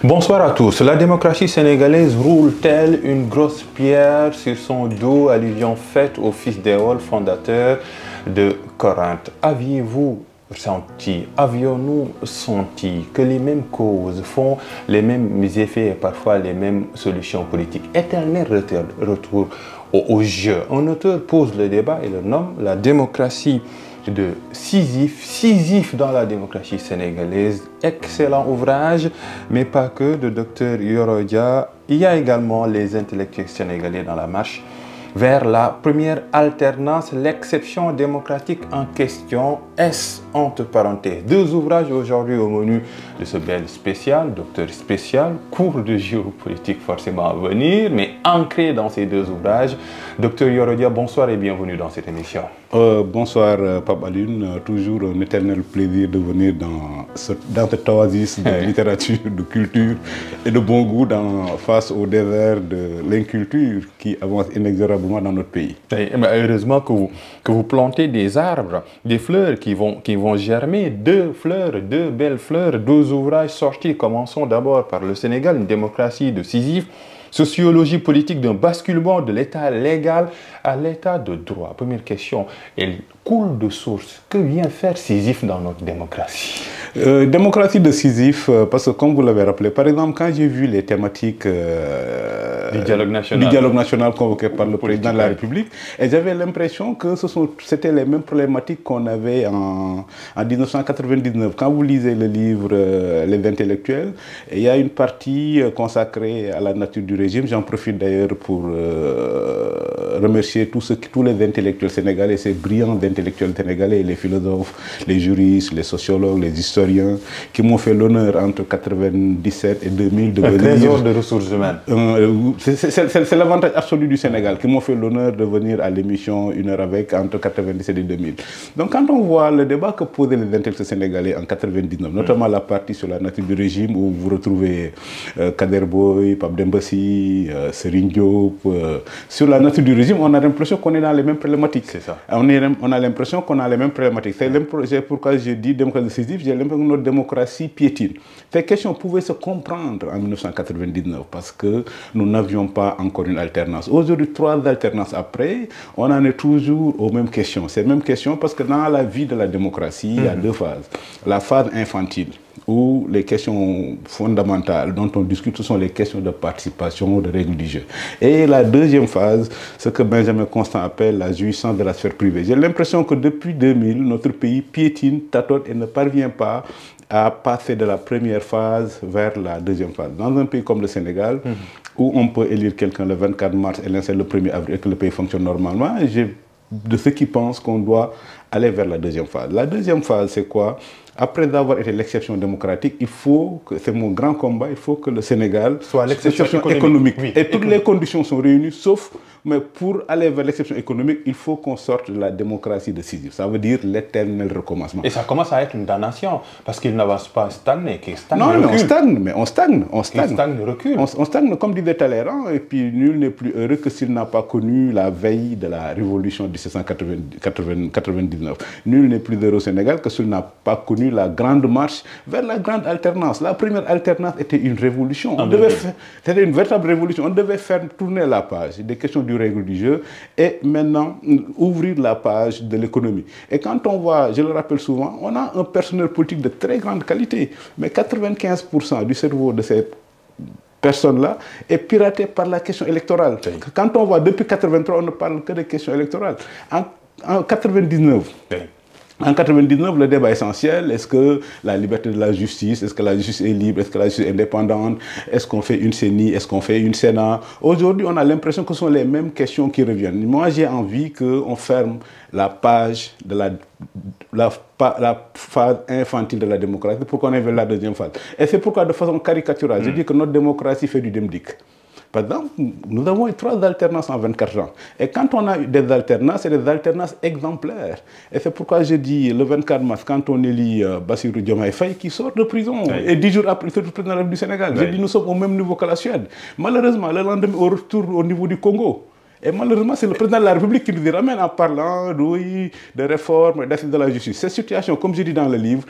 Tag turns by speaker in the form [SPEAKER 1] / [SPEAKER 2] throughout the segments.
[SPEAKER 1] Bonsoir à tous. La démocratie sénégalaise roule telle une grosse pierre sur son dos, allusion faite au fils d'Éole, fondateur de Corinthe. Aviez-vous avions-nous senti que les mêmes causes font les mêmes effets et parfois les mêmes solutions politiques? Éternel retour au jeu. Un auteur pose le débat et le nomme la démocratie de Sisyphe dans la démocratie sénégalaise. Excellent ouvrage, mais pas que, de Dr Yoro Dia. Il y a également les intellectuels sénégalais dans la marche vers la première alternance, l'exception démocratique en question. Est entre parenthèses deux ouvrages aujourd'hui au menu de ce bel spécial, docteur spécial, cours de géopolitique forcément à venir, mais ancré dans ces deux ouvrages. Docteur Yoro Dia, bonsoir et bienvenue dans cette émission.
[SPEAKER 2] Bonsoir Pape Alioune, toujours un éternel plaisir de venir dans cette oasis de littérature, de culture et de bon goût face au désert de l'inculture qui avance inexorablement dans notre pays.
[SPEAKER 1] Heureusement que vous plantez des arbres, des fleurs qui vont germer, deux belles fleurs, deux ouvrages sortis. Commençons d'abord par le Sénégal, une démocratie de Sisyphe. Sociologie politique d'un basculement de l'état légal à l'état de droit. Première question, elle coule de source. Que vient faire Sisyphe dans notre démocratie?
[SPEAKER 2] Démocratie de Sisyphe, parce que comme vous l'avez rappelé, par exemple, quand j'ai vu les thématiques
[SPEAKER 1] du dialogue national
[SPEAKER 2] convoqué par le président de la République, et j'avais l'impression que c'était les mêmes problématiques qu'on avait en 1999. Quand vous lisez le livre Les intellectuels, il y a une partie consacrée à la nature du régime. J'en profite d'ailleurs pour remercier tous les intellectuels sénégalais, ces brillants intellectuels sénégalais, les philosophes, les juristes, les sociologues, les historiens, qui m'ont fait l'honneur entre 1997 et 2000 de venir...
[SPEAKER 1] trésor de ressources humaines.
[SPEAKER 2] C'est l'avantage absolu du Sénégal, qui m'ont fait l'honneur de venir à l'émission Une heure avec entre 1997 et 2000. Donc quand on voit le débat que posaient les intellectuels sénégalais en 1999, notamment la partie sur la nature du régime, où vous retrouvez Kader Boy, Pape Dembassi, Serigne Diop, sur la nature du régime, on a l'impression qu'on est dans les mêmes problématiques.
[SPEAKER 1] C'est ça.
[SPEAKER 2] On a l'impression qu'on a les mêmes problématiques. C'est pourquoi je dis démocratie de Sisyphe, j'ai l'impression que notre démocratie piétine. Ces questions pouvaient se comprendre en 1999 parce que nous n'avions pas encore une alternance. Aujourd'hui, 3 alternances après, on en est toujours aux mêmes questions. Ces mêmes questions parce que dans la vie de la démocratie, il y a 2 phases. La phase infantile, où les questions fondamentales dont on discute, ce sont les questions de participation, de règles du jeu. Et la deuxième phase, ce que Benjamin Constant appelle la jouissance de la sphère privée. J'ai l'impression que depuis 2000, notre pays piétine, tâtonne et ne parvient pas à passer de la première phase vers la deuxième phase. Dans un pays comme le Sénégal, où on peut élire quelqu'un le 24 mars et l'installer le 1er avril et que le pays fonctionne normalement, j'ai de ceux qui pensent qu'on doit aller vers la deuxième phase. La deuxième phase, c'est quoi? Après avoir été l'exception démocratique, il faut que, c'est mon grand combat, il faut que le Sénégal
[SPEAKER 1] soit l'exception économique. Oui,
[SPEAKER 2] et toutes les conditions sont réunies, sauf, mais pour aller vers l'exception économique, il faut qu'on sorte de la démocratie de Sisyphe. Ça veut dire l'éternel recommencement.
[SPEAKER 1] Et ça commence à être une damnation, parce qu'il n'avance pas stagner, qu'il stagne.
[SPEAKER 2] Non, mais on stagne.
[SPEAKER 1] Il stagne, recule.
[SPEAKER 2] On stagne, comme disait Talleyrand, et puis nul n'est plus heureux que s'il n'a pas connu la veille de la révolution de 1799. Nul n'est plus heureux au Sénégal que s'il n'a pas connu la grande marche vers la grande alternance. La première alternance était une révolution. C'était une véritable révolution. On devait faire tourner la page des questions du règle du jeu et maintenant ouvrir la page de l'économie. Et quand on voit, je le rappelle souvent, on a un personnel politique de très grande qualité, mais 95% du cerveau de ces personne-là est piratée par la question électorale. Oui. Quand on voit depuis 1983, on ne parle que de questions électorales. En 1999, oui. En 1999, le débat essentiel, est-ce que la liberté de la justice, est-ce que la justice est libre, est-ce que la justice est indépendante, est-ce qu'on fait une CENI, est-ce qu'on fait une Sénat? Aujourd'hui, on a l'impression que ce sont les mêmes questions qui reviennent. Moi, j'ai envie qu'on ferme la page de la phase infantile de la démocratie pour qu'on ait vers la deuxième phase. Et c'est pourquoi, de façon caricaturale, je dis que notre démocratie fait du demdic. Par exemple, nous avons eu 3 alternances en 24 ans. Et quand on a eu des alternances, c'est des alternances exemplaires. Et c'est pourquoi je dis, le 24 mars, quand on élit Bassirou Diomaye Faye, qui sort de prison, et 10 jours après, c'est le président de la République du Sénégal. Je dis, nous sommes au même niveau que la Suède. Malheureusement, le lendemain, on retourne au niveau du Congo. Et malheureusement, c'est le président de la République qui nous y ramène en parlant de réformes et d'assises de la justice. Cette situation, comme je dis dans le livre,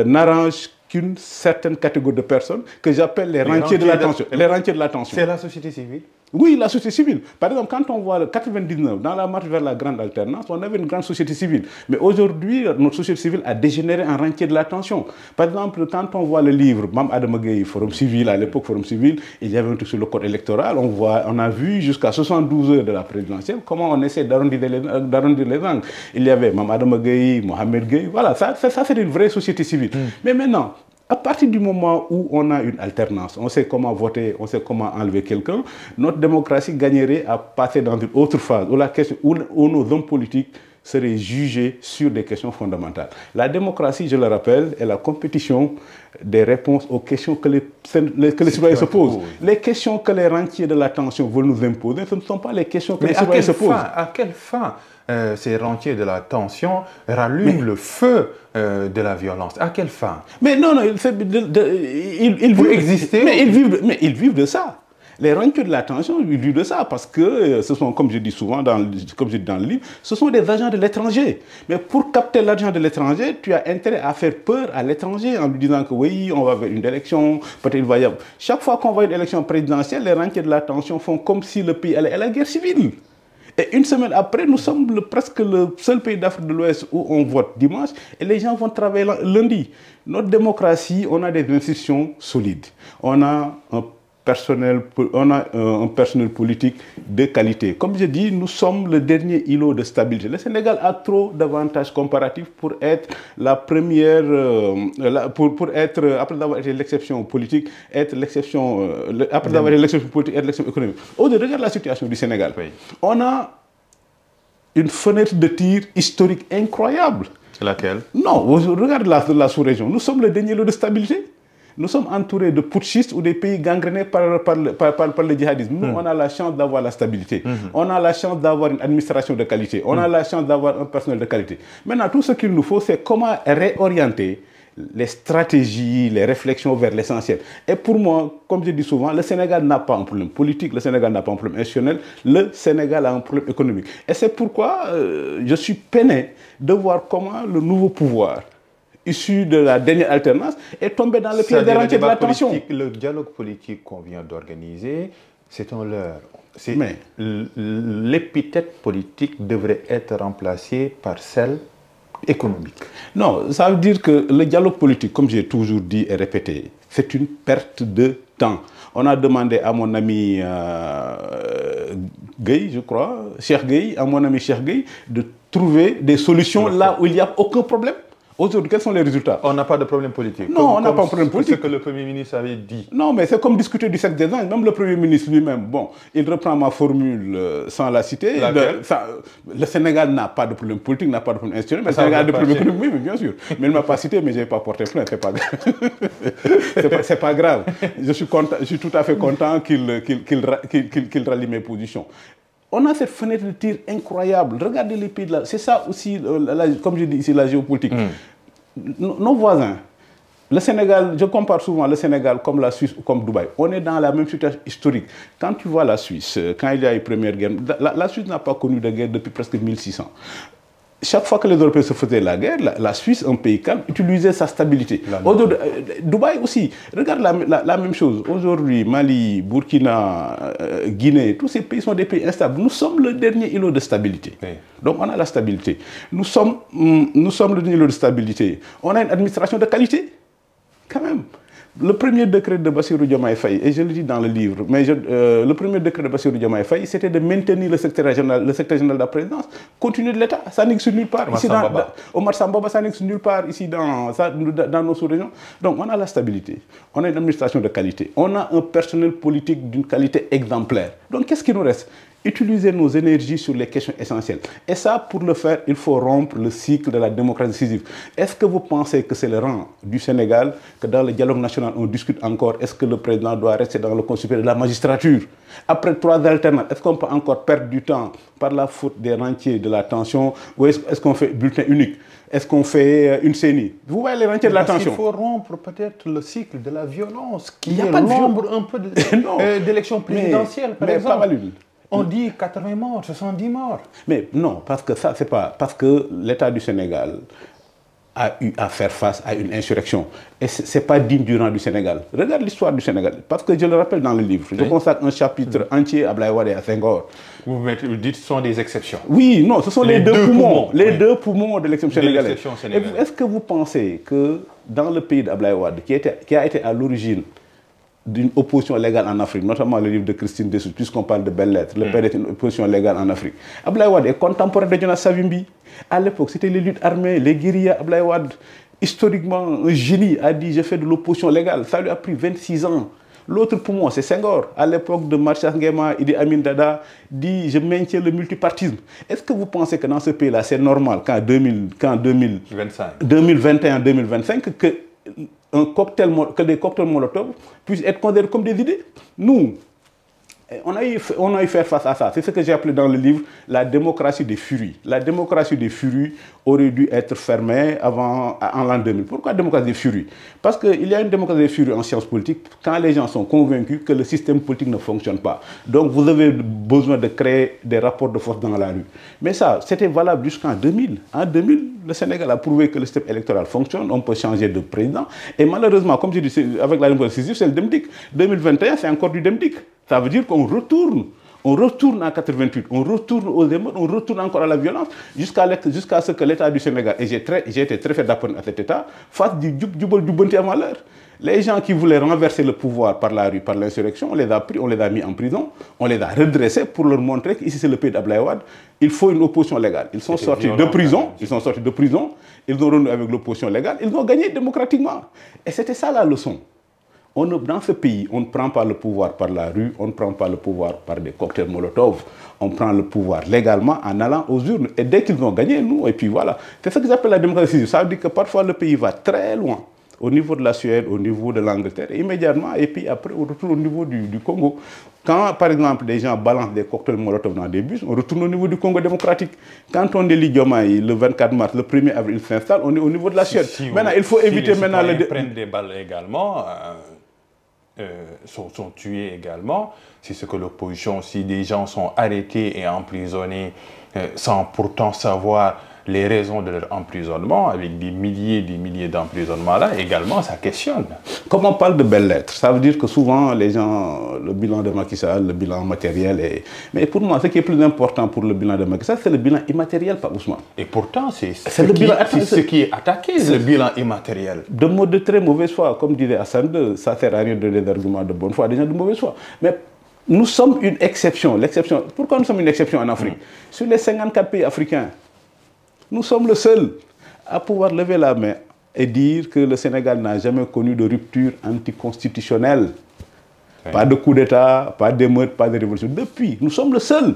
[SPEAKER 2] n'arrange qu'une certaine catégorie de personnes que j'appelle les rentiers de l'attention. Les rentiers de l'attention.
[SPEAKER 1] C'est la société civile?
[SPEAKER 2] Oui, la société civile. Par exemple, quand on voit le 99, dans la marche vers la grande alternance, on avait une grande société civile. Mais aujourd'hui, notre société civile a dégénéré en rentier de l'attention. Par exemple, quand on voit le livre Mam Adama Gueye, Forum civil, à l'époque Forum civil, il y avait un truc sur le code électoral. On a vu jusqu'à 72 heures de la présidentielle comment on essaie d'arrondir les angles. Il y avait Mam Adama Gueye, Mohamed Gueye. Voilà, ça c'est une vraie société civile. Mais maintenant, à partir du moment où on a une alternance, on sait comment voter, on sait comment enlever quelqu'un, notre démocratie gagnerait à passer dans une autre phase où nos hommes politiques seraient jugés sur des questions fondamentales. La démocratie, je le rappelle, est la compétition des réponses aux questions que les citoyens se posent. Les questions que les rentiers de l'attention veulent nous imposer, ce ne sont pas les questions que les citoyens se posent.
[SPEAKER 1] À quelle fin ces rentiers de la tension rallument le feu de la violence? À quelle fin?
[SPEAKER 2] Mais non, ils
[SPEAKER 1] Pour exister.
[SPEAKER 2] Mais ils vivent de ça. Les rentiers de la tension, ils vivent de ça parce que ce sont, comme je dis souvent, comme je dis dans le livre, ce sont des agents de l'étranger. Mais pour capter l'argent de l'étranger, tu as intérêt à faire peur à l'étranger en lui disant que oui, on va vers une élection, peut-être il va y avoir... Chaque fois qu'on va à une élection présidentielle, les rentiers de la tension font comme si le pays allait à la guerre civile. Et une semaine après, nous sommes presque le seul pays d'Afrique de l'Ouest où on vote dimanche et les gens vont travailler lundi. Notre démocratie, on a des institutions solides. On a un personnel politique de qualité. Comme je dis, nous sommes le dernier îlot de stabilité. Le Sénégal a trop d'avantages comparatifs pour être la première, pour être, après avoir été l'exception politique, être l'exception, après avoir été l'exception politique, être l'exception économique. Regarde la situation du Sénégal. Oui. On a une fenêtre de tir historique incroyable.
[SPEAKER 1] C'est laquelle?
[SPEAKER 2] Non, regarde la sous-région. Nous sommes le dernier lot de stabilité. Nous sommes entourés de putschistes ou des pays gangrénés par le djihadisme. Nous, on a la chance d'avoir la stabilité. On a la chance d'avoir une administration de qualité. On a la chance d'avoir un personnel de qualité. Maintenant, tout ce qu'il nous faut, c'est comment réorienter les stratégies, les réflexions vers l'essentiel. Et pour moi, comme je dis souvent, le Sénégal n'a pas un problème politique, le Sénégal n'a pas un problème institutionnel, le Sénégal a un problème économique. Et c'est pourquoi je suis peiné de voir comment le nouveau pouvoir issu de la dernière alternance est tombé dans le piège des rentiers de l'attention.
[SPEAKER 1] Le dialogue politique qu'on vient d'organiser, c'est un leurre. L'épithète politique devrait être remplacée par celle économique.
[SPEAKER 2] Non, ça veut dire que le dialogue politique, comme j'ai toujours dit et répété, c'est une perte de temps. On a demandé à mon ami Gueye, je crois, Cheikh Gueye, à mon ami Cheikh Gueye, de trouver des solutions là où il n'y a aucun problème. Aujourd'hui, quels sont les résultats?
[SPEAKER 1] On n'a pas de problème politique.
[SPEAKER 2] Non, on n'a pas de problème politique.
[SPEAKER 1] C'est ce que le Premier ministre avait dit.
[SPEAKER 2] Non, mais c'est comme discuter du sexe des anges. Même le Premier ministre lui-même, bon, il reprend ma formule sans la citer. Le Sénégal n'a pas de problème politique, n'a pas de problème institutionnel, mais le Sénégal a des problèmes économiques, oui, mais bien sûr. Mais il ne m'a pas cité, mais je n'ai pas porté plainte, c'est pas grave. C'est pas grave. Je suis tout à fait content qu'il rallie mes positions. On a cette fenêtre de tir incroyable. Regardez les pays de là. C'est ça aussi, comme je dis ici, la géopolitique. Nos voisins, le Sénégal, je compare souvent le Sénégal comme la Suisse ou comme Dubaï. On est dans la même situation historique. Quand tu vois la Suisse, quand il y a eu une première guerre, la Suisse n'a pas connu de guerre depuis presque 1600. Chaque fois que les Européens se faisaient la guerre, la Suisse, un pays calme, utilisait sa stabilité. Dubaï aussi, regarde la même chose. Aujourd'hui, Mali, Burkina, Guinée, tous ces pays sont des pays instables. Nous sommes le dernier îlot de stabilité. Oui. Donc on a la stabilité. Nous sommes le dernier îlot de stabilité. On a une administration de qualité, quand même. Le premier décret de Bassirou Diomaye Faye, et je le dis dans le livre, mais le premier décret de Bassirou Diomaye Faye, c'était de maintenir le secrétaire général de la présidence, continuer de l'État. Ça n'existe nulle part. Omar Sambaba, ça n'existe nulle part ici dans nos sous-régions. Donc on a la stabilité, on a une administration de qualité, on a un personnel politique d'une qualité exemplaire. Donc qu'est-ce qui nous reste? Utiliser nos énergies sur les questions essentielles. Et ça, pour le faire, il faut rompre le cycle de la démocratie décisive. Est-ce que vous pensez que c'est le rang du Sénégal que dans le dialogue national, on discute encore, est-ce que le président doit rester dans le conseil supérieur de la magistrature? Après 3 alternances, est-ce qu'on peut encore perdre du temps par la faute des rentiers de la tension? Ou est-ce qu'on fait bulletin unique? Est-ce qu'on fait une CENI? Vous voyez les rentiers de la tension?
[SPEAKER 1] Il faut rompre peut-être le cycle de la violence qui est l'ombre un peu d'élection présidentielle, par exemple. Pas on dit 80 morts, 70 morts.
[SPEAKER 2] Mais non, parce que ça, c'est pas... Parce que l'État du Sénégal a eu à faire face à une insurrection. Et ce n'est pas digne du rang du Sénégal. Regarde l'histoire du Sénégal, parce que je le rappelle dans le livre. Je consacre un chapitre entier à Abdoulaye Wade et à Senghor.
[SPEAKER 1] Vous dites que ce sont des exceptions.
[SPEAKER 2] Oui, non, ce sont les deux poumons. Les deux poumons de l'exception sénégalaise.
[SPEAKER 1] sénégalaise.
[SPEAKER 2] Est-ce que vous pensez que dans le pays d'Abdoulaye Wade, qui a été à l'origine d'une opposition légale en Afrique, notamment le livre de Christine Dessous, puisqu'on parle de belles lettres, le père est une opposition légale en Afrique. Abdoulaye Wade est contemporain de Jonas Savimbi. À l'époque, c'était les luttes armées, les guérillas. Abdoulaye Wade, historiquement, un génie, a dit « j'ai fait de l'opposition légale ». Ça lui a pris 26 ans. L'autre poumon, c'est Senghor. À l'époque de Marchas Nguema, Idi Amin Dada dit « je maintiens le multipartisme ». Est-ce que vous pensez que dans ce pays-là, c'est normal qu'en 2021-2025, que des cocktails Molotov puissent être considérés comme des idées? Nous, on a eu faire face à ça. C'est ce que j'ai appelé dans le livre la démocratie des furies. La démocratie des furies aurait dû être fermée en l'an 2000. Pourquoi démocratie des furies? Parce qu'il y a une démocratie des furies en sciences politiques quand les gens sont convaincus que le système politique ne fonctionne pas. Donc vous avez besoin de créer des rapports de force dans la rue. Mais ça, c'était valable jusqu'en 2000. En 2000, le Sénégal a prouvé que le système électoral fonctionne, on peut changer de président. Et malheureusement, comme je dis, avec la démocratie décisive, c'est le DEMDIC. 2021, c'est encore du DEMDIC. Ça veut dire qu'on retourne en 88, on retourne aux émeutes, on retourne encore à la violence, jusqu'à ce que l'État du Sénégal, et j'ai été très fait d'apprendre à cet État, fasse du djubal djubanti à malheur. Les gens qui voulaient renverser le pouvoir par la rue, par l'insurrection, on les a pris, on les a mis en prison, on les a redressés pour leur montrer qu'ici c'est le pays d'Abdoulaye Wade, il faut une opposition légale. Ils sont sortis de prison, ils ont renoué avec l'opposition légale, ils ont gagné démocratiquement. Et c'était ça la leçon. Dans ce pays, on ne prend pas le pouvoir par la rue, on ne prend pas le pouvoir par des cocktails Molotov, on prend le pouvoir légalement en allant aux urnes. Et dès qu'ils ont gagné, nous, et puis voilà. C'est ce que j'appelle la démocratie. Ça veut dire que parfois le pays va très loin, au niveau de la Suède, au niveau de l'Angleterre, immédiatement, et puis après on retourne au niveau du Congo. Quand, par exemple, des gens balancent des cocktails Molotov dans des bus, on retourne au niveau du Congo démocratique. Quand on élit Diomaye le 24 mars, le 1er avril, il s'installe, on est au niveau de la Suède. Maintenant, il faut éviter
[SPEAKER 1] les
[SPEAKER 2] maintenant...
[SPEAKER 1] prennent des balles également... sont tués également, c'est ce que l'opposition, si des gens sont arrêtés et emprisonnés sans pourtant savoir les raisons de leur emprisonnement, avec des milliers d'emprisonnements là, également, ça questionne.
[SPEAKER 2] Comme on parle de belles lettres, ça veut dire que souvent les gens, le bilan de Macky Sall, le bilan matériel, mais pour moi, ce qui est plus important pour le bilan de Macky Sall, c'est le bilan immatériel, pas Ousmane.
[SPEAKER 1] Et pourtant, c'est ce qui est attaqué, le bilan immatériel.
[SPEAKER 2] De mots de très mauvaise foi, comme disait Hassan II, ça ne sert à rien de donner des arguments de bonne foi, des gens de mauvaise foi. Mais nous sommes une exception. Pourquoi nous sommes une exception en Afrique? Sur les 54 pays africains, nous sommes le seul à pouvoir lever la main et dire que le Sénégal n'a jamais connu de rupture anticonstitutionnelle. Oui. Pas de coup d'État, pas d'émeute, pas de révolution. Depuis, nous sommes le seul.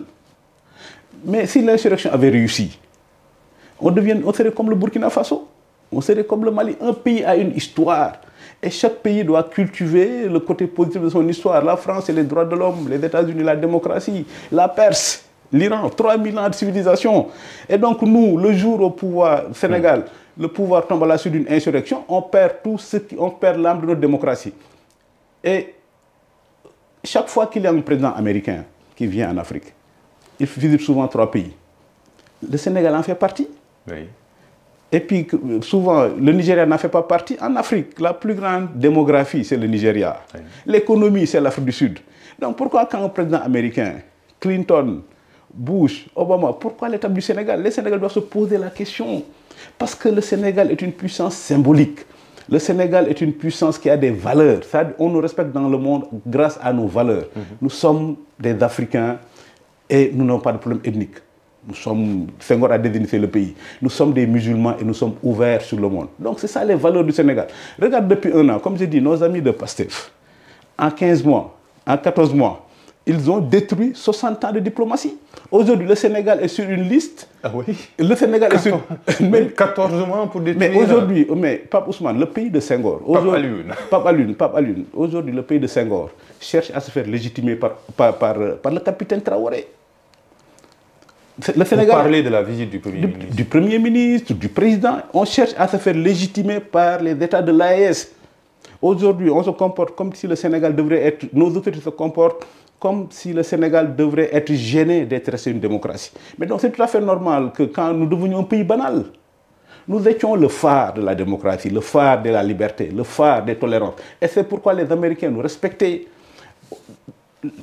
[SPEAKER 2] Mais si l'insurrection avait réussi, on serait comme le Burkina Faso, on serait comme le Mali. Un pays a une histoire. Et chaque pays doit cultiver le côté positif de son histoire. La France, c'est les droits de l'homme, les États-Unis, la démocratie, la Perse, l'Iran, 3000 ans de civilisation. Et donc nous, le jour au pouvoir, Sénégal, le pouvoir tombe à la suite d'une insurrection, on perd on perd l'âme de notre démocratie. Et chaque fois qu'il y a un président américain qui vient en Afrique, il visite souvent 3 pays. Le Sénégal en fait partie.
[SPEAKER 1] Oui.
[SPEAKER 2] Et puis souvent, le Nigeria n'en fait pas partie. En Afrique, la plus grande démographie, c'est le Nigeria. Oui. L'économie, c'est l'Afrique du Sud. Donc pourquoi quand un président américain, Clinton, Bush, Obama, pourquoi l'étape du Sénégal? Le Sénégal doit se poser la question. Parce que le Sénégal est une puissance symbolique. Le Sénégal est une puissance qui a des valeurs. On nous respecte dans le monde grâce à nos valeurs. Nous sommes des Africains et nous n'avons pas de problème ethnique. Senghor a désigné le pays. Nous sommes des musulmans et nous sommes ouverts sur le monde. Donc c'est ça les valeurs du Sénégal. Regarde depuis 1 an, comme je dis, nos amis de PASTEF, en 15 mois, en 14 mois, ils ont détruit 60 ans de diplomatie. Aujourd'hui, le Sénégal est sur une liste.
[SPEAKER 1] Ah oui.
[SPEAKER 2] Le Sénégal est sur...
[SPEAKER 1] Mais 14 mois pour détruire...
[SPEAKER 2] Mais aujourd'hui, Pape Ousmane, le pays de Senghor... Pape Alioune. Aujourd'hui, le pays de Senghor cherche à se faire légitimer par le capitaine Traoré.
[SPEAKER 1] Le Sénégal, vous parlez de la visite du Premier ministre.
[SPEAKER 2] Du Premier ministre, du Président. On cherche à se faire légitimer par les États de l'AES. Aujourd'hui, on se comporte comme si le Sénégal devrait être... Nos autorités se comportent comme si le Sénégal devrait être gêné d'être resté une démocratie. Mais donc c'est tout à fait normal que quand nous devenions un pays banal, Nous étions le phare de la démocratie, le phare de la liberté, le phare des tolérances. Et c'est pourquoi les Américains nous respectaient.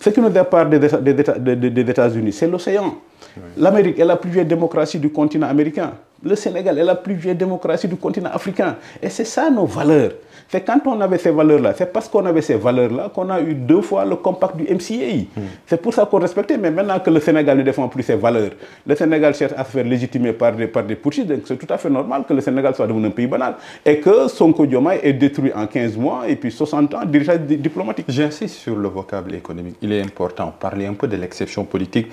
[SPEAKER 2] Ce qui nous sépare des États-Unis, c'est l'océan. Oui. L'Amérique est la plus vieille démocratie du continent américain. Le Sénégal est la plus vieille démocratie du continent africain. Et c'est ça nos valeurs. C'est quand on avait ces valeurs-là, c'est parce qu'on avait ces valeurs-là qu'on a eu 2 fois le compact du MCA. C'est pour ça qu'on respectait. Mais maintenant que le Sénégal ne défend plus ses valeurs, le Sénégal cherche à se faire légitimer par des putschistes. Donc c'est tout à fait normal que le Sénégal soit devenu un pays banal. Et que Sonko Diomaye est détruit en 15 mois et puis 60 ans de dirigeage diplomatique.
[SPEAKER 1] J'insiste sur le vocable économique. Il est important. Parler un peu de l'exception politique,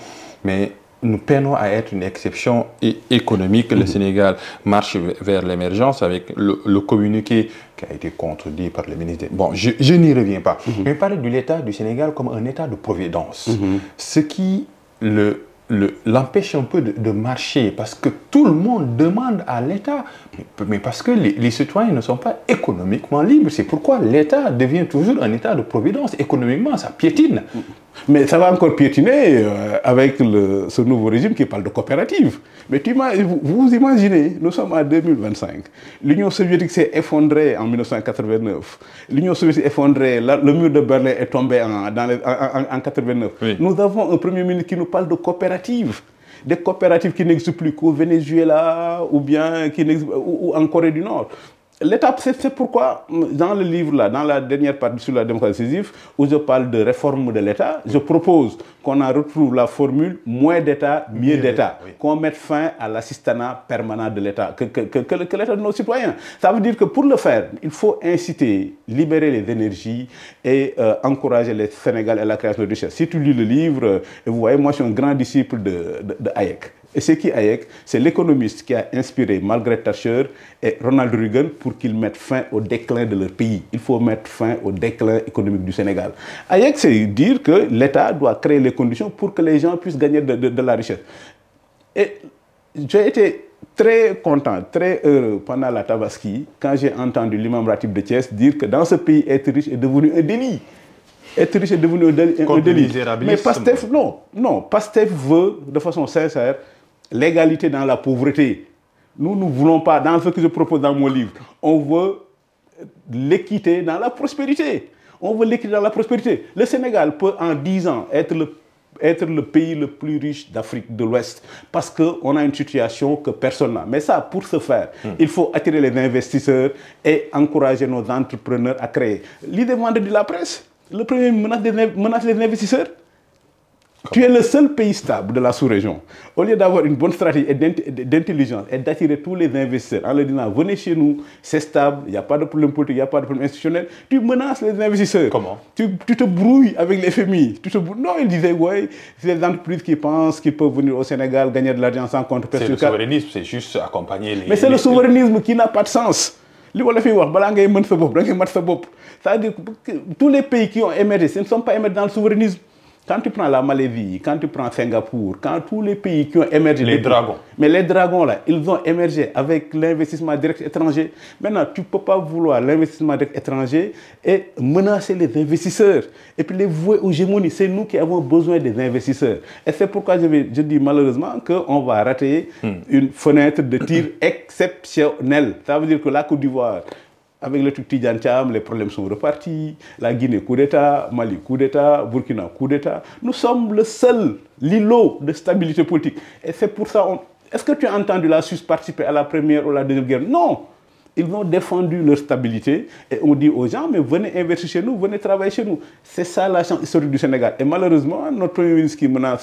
[SPEAKER 1] mais nous peinons à être une exception économique. Le Sénégal marche vers l'émergence avec le communiqué qui a été contredit par le ministre. Bon, je n'y reviens pas. Mais parler de l'État du Sénégal comme un État de providence. Ce qui l'empêche un peu de marcher parce que tout le monde demande à l'État, mais parce que les citoyens ne sont pas économiquement libres. C'est pourquoi l'État devient toujours un État de providence. Économiquement, ça piétine.
[SPEAKER 2] Mais ça va encore piétiner avec ce nouveau régime qui parle de coopérative. Mais vous imaginez, nous sommes en 2025. L'Union soviétique s'est effondrée en 1989. L'Union soviétique s'est effondrée, le mur de Berlin est tombé en 1989. Oui. Nous avons un Premier ministre qui nous parle de coopérative. Des coopératives qui n'existent plus qu'au Venezuela ou bien ou en Corée du Nord. L'État, c'est pourquoi, dans le livre-là, dans la dernière partie sur la démocratie décisive, où je parle de réforme de l'État, je propose qu'on en retrouve la formule « moins d'État, mieux d'État oui. », qu'on mette fin à l'assistanat permanent de l'État, que l'État de nos citoyens. Ça veut dire que pour le faire, il faut inciter, libérer les énergies et encourager les Sénégalais à la création de richesses. Si tu lis le livre, et vous voyez, moi je suis un grand disciple de Hayek. Et c'est qui Hayek? C'est l'économiste qui a inspiré Margaret Thatcher et Ronald Reagan pour qu'ils mettent fin au déclin de leur pays. Il faut mettre fin au déclin économique du Sénégal. Hayek, c'est dire que l'État doit créer les conditions pour que les gens puissent gagner de la richesse. Et j'ai été très content, très heureux pendant la Tabaski quand j'ai entendu l'imam Ratib de Thiès dire que dans ce pays, être riche est devenu un délit. Être riche est devenu un délit. Mais Pastef, non, Pastef veut de façon sincère l'égalité dans la pauvreté. Nous ne voulons pas, dans ce que je propose dans mon livre, on veut l'équité dans la prospérité. On veut l'équité dans la prospérité. Le Sénégal peut en 10 ans être le pays le plus riche d'Afrique de l'Ouest parce qu'on a une situation que personne n'a. Mais ça, pour ce faire, il faut attirer les investisseurs et encourager nos entrepreneurs à créer. L'idée vendue de la presse, le premier menace les investisseurs. Tu es le seul pays stable de la sous-région. Au lieu d'avoir une bonne stratégie d'intelligence et d'attirer tous les investisseurs en leur disant venez chez nous, c'est stable, il n'y a pas de problème politique, il n'y a pas de problème institutionnel, tu menaces les investisseurs.
[SPEAKER 1] Comment?
[SPEAKER 2] Tu te brouilles avec les FMI. Non, ils disaient ouais, c'est les entreprises qui pensent qu'ils peuvent venir au Sénégal gagner de l'argent sans compte.
[SPEAKER 1] C'est le souverainisme, c'est juste accompagner les...
[SPEAKER 2] Mais c'est le souverainisme qui n'a pas de sens. C'est-à-dire que tous les pays qui ont émergé, ce ne sont pas émergés dans le souverainisme. Quand tu prends la Malaisie, quand tu prends Singapour, quand tous les pays qui ont émergé...
[SPEAKER 1] Les dragons.
[SPEAKER 2] Mais les dragons, là, ils ont émergé avec l'investissement direct étranger. Maintenant, tu ne peux pas vouloir l'investissement direct étranger et menacer les investisseurs. Et puis les vouer aux gémonies. C'est nous qui avons besoin des investisseurs. Et c'est pourquoi je dis malheureusement qu'on va rater une fenêtre de tir exceptionnelle. Ça veut dire que la Côte d'Ivoire... Avec le truc Tidjane Thiam, les problèmes sont repartis. La Guinée, coup d'État. Mali, coup d'État. Burkina, coup d'État. Nous sommes le seul îlot de stabilité politique. Et c'est pour ça... Est-ce que tu as entendu la Suisse participer à la première ou la deuxième guerre? Non. Ils ont défendu leur stabilité et on dit aux gens, mais venez investir chez nous, venez travailler chez nous. C'est ça la chance historique du Sénégal. Et malheureusement, notre Premier ministre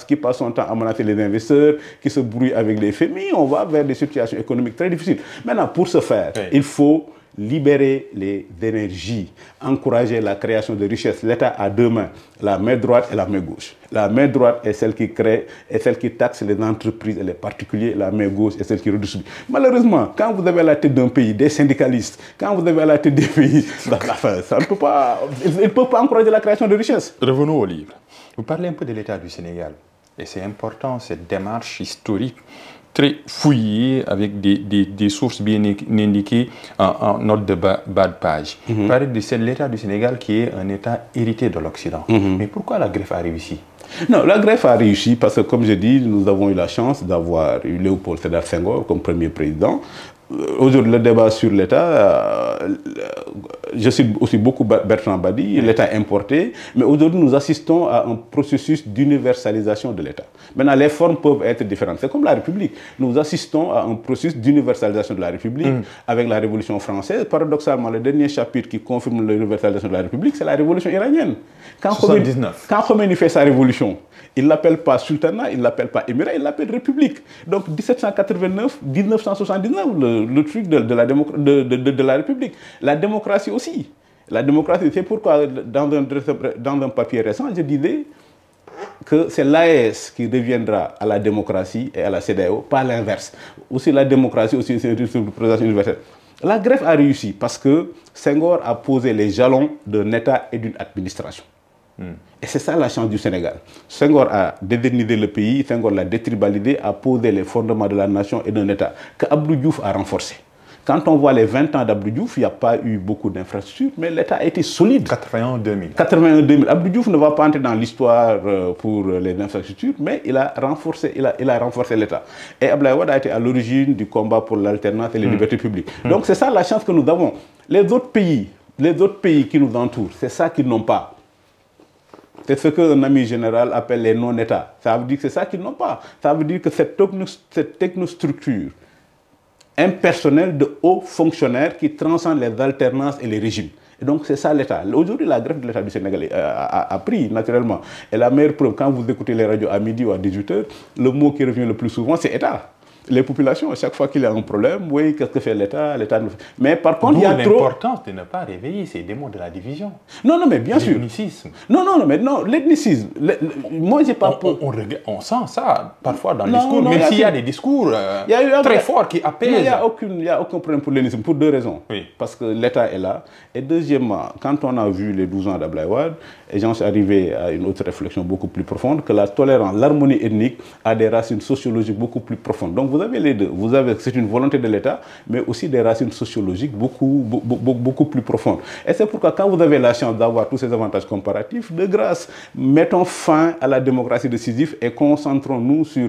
[SPEAKER 2] qui passe son temps à menacer les investisseurs, qui se brouille avec les FMI, on va vers des situations économiques très difficiles. Maintenant, pour ce faire, il faut... libérer les énergies, encourager la création de richesses. L'État a 2 mains, la main droite et la main gauche. La main droite est celle qui crée, est celle qui taxe les entreprises et les particuliers. La main gauche est celle qui redistribue. Malheureusement, quand vous avez à la tête d'un pays des syndicalistes, quand vous avez à la tête des pays, ça ne peut pas, il ne peut pas encourager la création de richesses.
[SPEAKER 1] Revenons au livre. Vous parlez un peu de l'État du Sénégal. Et c'est important, cette démarche historique très fouillée avec des sources bien indiquées en note de bas de page. Parler de l'État du Sénégal qui est un État hérité de l'Occident. Mais pourquoi la greffe arrive ici?
[SPEAKER 2] Non, la greffe a réussi parce que, comme je dis, nous avons eu la chance d'avoir eu Léopold Sédar Senghor comme premier président. aujourd'hui, le débat sur l'État, je cite aussi beaucoup Bertrand Badi, l'État importé, mais aujourd'hui, nous assistons à un processus d'universalisation de l'État. Maintenant, les formes peuvent être différentes. C'est comme la République. Nous assistons à un processus d'universalisation de la République avec la Révolution française. Paradoxalement, le dernier chapitre qui confirme l'universalisation de la République, c'est la Révolution iranienne. Quand Khomeini fait sa révolution, il ne l'appelle pas sultanat, il ne l'appelle pas émirat, il l'appelle république. Donc 1789, 1979, le truc de la République. La démocratie aussi. La démocratie, c'est pourquoi dans un papier récent, je disais que c'est l'AES qui reviendra à la démocratie et à la CEDEAO, pas l'inverse. Aussi la démocratie, aussi c'est une représentation universelle. La greffe a réussi parce que Senghor a posé les jalons d'un État et d'une administration. Et c'est ça la chance du Sénégal. Senghor a déterminé le pays, Senghor l'a détribalisé, a posé les fondements de la nation et d'un État que Abdou Diouf a renforcé. Quand on voit les 20 ans d'Abdou Diouf, il n'y a pas eu beaucoup d'infrastructures, mais l'État a été solide.
[SPEAKER 1] 81-2000.
[SPEAKER 2] 81-2000. Abdou Diouf ne va pas entrer dans l'histoire pour les infrastructures, mais il a renforcé l'État. Et Abdoulaye Wade a été à l'origine du combat pour l'alternance et les libertés publiques. Donc c'est ça la chance que nous avons. Les autres pays qui nous entourent, c'est ça qu'ils n'ont pas. C'est ce qu'un ami général appelle les non-États. Ça veut dire que c'est ça qu'ils n'ont pas. Ça veut dire que cette technostructure impersonnelle de hauts fonctionnaires qui transcendent les alternances et les régimes. Et donc c'est ça l'État. Aujourd'hui, la greffe de l'État du Sénégal a pris naturellement. Et la meilleure preuve, quand vous écoutez les radios à midi ou à 18h, le mot qui revient le plus souvent, c'est État. Les populations, à chaque fois qu'il y a un problème, oui, qu'est-ce que fait l'État? L'État ne fait... Mais par contre, il y a trop...
[SPEAKER 1] l'importance de ne pas réveiller ces démons de la division.
[SPEAKER 2] Non, mais bien sûr.
[SPEAKER 1] L'ethnicisme.
[SPEAKER 2] Non, mais non, l'ethnicisme. Moi, j'ai pas...
[SPEAKER 1] On sent ça parfois dans le discours, même s'il y a des discours très forts qui apaisent.
[SPEAKER 2] Il n'y a aucun problème pour l'ethnicisme, pour deux raisons.
[SPEAKER 1] Oui.
[SPEAKER 2] Parce que l'État est là. Et deuxièmement, quand on a vu les 12 ans d'Abdoulaye Wade, et j'en suis arrivé à une autre réflexion beaucoup plus profonde, que la tolérance, l'harmonie ethnique a des racines sociologiques beaucoup plus profondes. Donc vous avez les deux. C'est une volonté de l'État, mais aussi des racines sociologiques beaucoup plus profondes. Et c'est pourquoi quand vous avez la chance d'avoir tous ces avantages comparatifs, de grâce, mettons fin à la démocratie de Sisyphe et concentrons-nous sur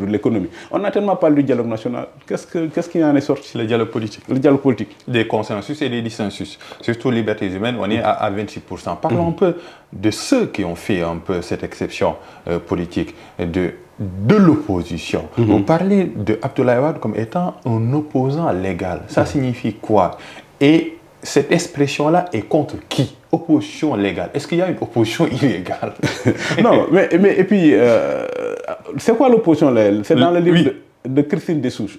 [SPEAKER 2] l'économie. On n'a tellement parlé du dialogue national. Qu'est-ce qui en est sorti?
[SPEAKER 1] Le dialogue politique.
[SPEAKER 2] Le dialogue politique.
[SPEAKER 1] Des consensus et des dissensus. Surtout libertés humaines, on est à 26%. Parlons un peu de ceux qui ont fait un peu cette exception politique de l'opposition. Vous parlez de Abdoulaye Wade comme étant un opposant légal. Ça signifie quoi? Et cette expression-là est contre qui? Opposition légale. Est-ce qu'il y a une opposition illégale?
[SPEAKER 2] Non, mais et puis, c'est quoi l'opposition légale? C'est dans le livre de Christine Dessouche.